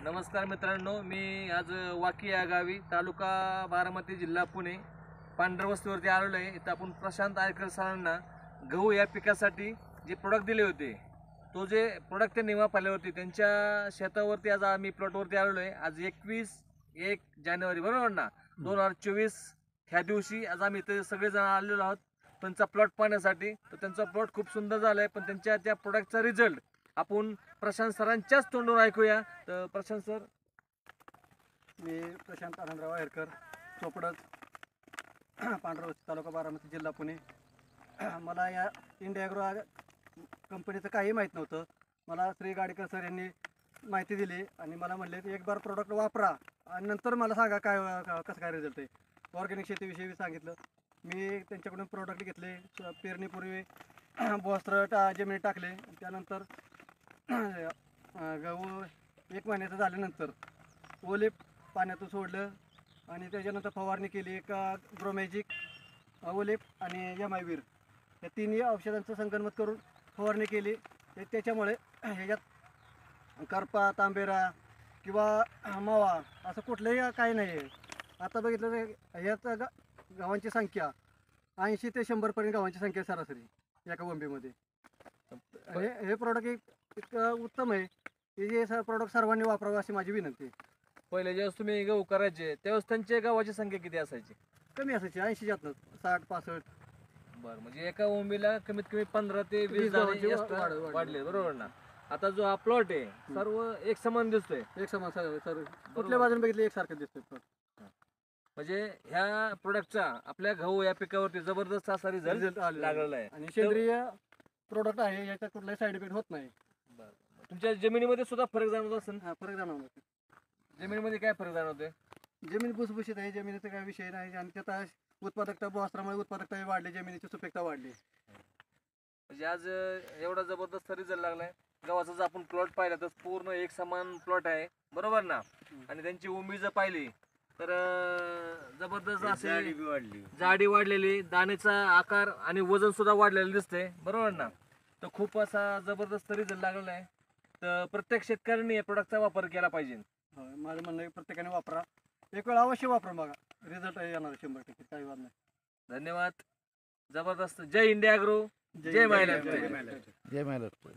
नमस्कार मित्रांनो, मी आज वाकी या गावी तालुका बारामती जिल्हा पुणे पांढर वस्तीवरती आलेलो आहे. इथं आपण प्रशांत आयकर सरांना गहू या पिकासाठी जे प्रोडक्ट दिले होते, तो जे प्रोडक्ट त्यांनी वापरल्यावरती त्यांच्या शेतावरती आज आम्ही प्लॉटवरती आलेलो आहे. आज 21 जानेवारी बरोबर ना, 2024 ह्या दिवशी आज आम्ही इथे सगळेजण आलेलो आहोत त्यांचा प्लॉट पाहण्यासाठी. तर त्यांचा प्लॉट खूप सुंदर झाला आहे, पण त्यांच्या त्या प्रोडक्टचा रिझल्ट आपण प्रशांत सरांच्याच तोंडून ऐकूया. तर प्रशांत सर. मी प्रशांत आनंदराव आहेरकर, चोपडत, पांढरवस्ती, तालुका बारामती, जिल्हा पुणे. मला या इंडिया ॲग्रो कंपनीचं काही माहीत नव्हतं. मला श्री गाडीकर सर यांनी माहिती दिली आणि मला म्हणले की एक बार प्रोडक्ट वापरा आणि नंतर मला सांगा कसं काय रिझल्ट आहे. ऑर्गॅनिक शेतीविषयी सांगितलं. मी त्यांच्याकडून प्रोडक्ट घेतले. पेरणीपूर्वी बोस्त्र जमिनीत टाकले. त्यानंतर गहू 1 महिन्याचं झाल्यानंतर ओले पाण्यातून सोडलं आणि त्याच्यानंतर फवारणी केली. ग्रोमॅजिक, ओलेप आणि MI-वीर या तिन्ही औषधांचं संगनमत करून फवारणी केली. त्याच्यामुळे ह्याच्यात करपा, तांबेरा किंवा मावा असं कुठलंही काही नाही आहे. आता बघितलं तर ह्यात गव्हांची संख्या 80 ते 100पर्यंत गव्हांची संख्या सरासरी एका वंबीमध्ये. हे प्रोडक्ट इतकं उत्तम आहे की हे प्रोडक्ट सर्वांनी वापरावं अशी माझी विनंती आहे. पहिले ज्यावेळेस तुम्ही गहू करायचे त्यावेळेस त्यांच्या गव्हाची संख्या किती असायची? कमी असायची, 80 60-65. बरं, म्हणजे एका ओंबीला कमीत कमी 15 ते 20 गव्हाची दाणे वाढले बरोबर ना. आता जो हा प्लॉट आहे सर्व एक समान दिसतोय. एक समान सर कुठल्या बाजूने बघितलं एकसारखं दिसतोय. म्हणजे ह्या प्रोडक्टचा आपल्या गहू या पिकावरती जबरदस्त असा रिझल्ट लागलेला आहे. आणि सेंद्रिय प्रोडक्ट आहे, याचा कुठलाही साईड इफेक्ट होत नाही. तुमच्या जमिनीमध्ये सुद्धा फरक जाणवत असेल. हा, फरक जाणवतो. जमिनीमध्ये काय फरक जाणवतोय? जमीन भुसभुशीत आहे, जमिनीचा काही विषय नाही आणि त्याचा उत्पादकता बोस्त्रामुळे उत्पादकता वाढली, जमिनीची सुपीकता वाढली. म्हणजे आज एवढा जबरदस्त रिझल्ट लागलाय. गव्हाचा जर आपण प्लॉट पाहिला तर पूर्ण एक समान प्लॉट आहे बरोबर ना. आणि त्यांची उंबी जर पाहिली तर जबरदस्त असे जाडी वाढलेली, दाण्याचा आकार आणि वजन सुद्धा वाढलेलं दिसतंय बरोबर ना. तर खूप असा जबरदस्त रिझल्ट लागलेला आहे. तर प्रत्येक शेतकऱ्यांनी या प्रोडक्टचा वापर केला पाहिजे. माझं म्हणणं आहे प्रत्येकाने वापरा, एक वेळ अवश्य वापरा, बघा रिझल्ट येणार 100%, काही वाद नाही. धन्यवाद. जबरदस्त. जय इंडिया ॲग्रो, जय मायलॅब. जय मायलॅब.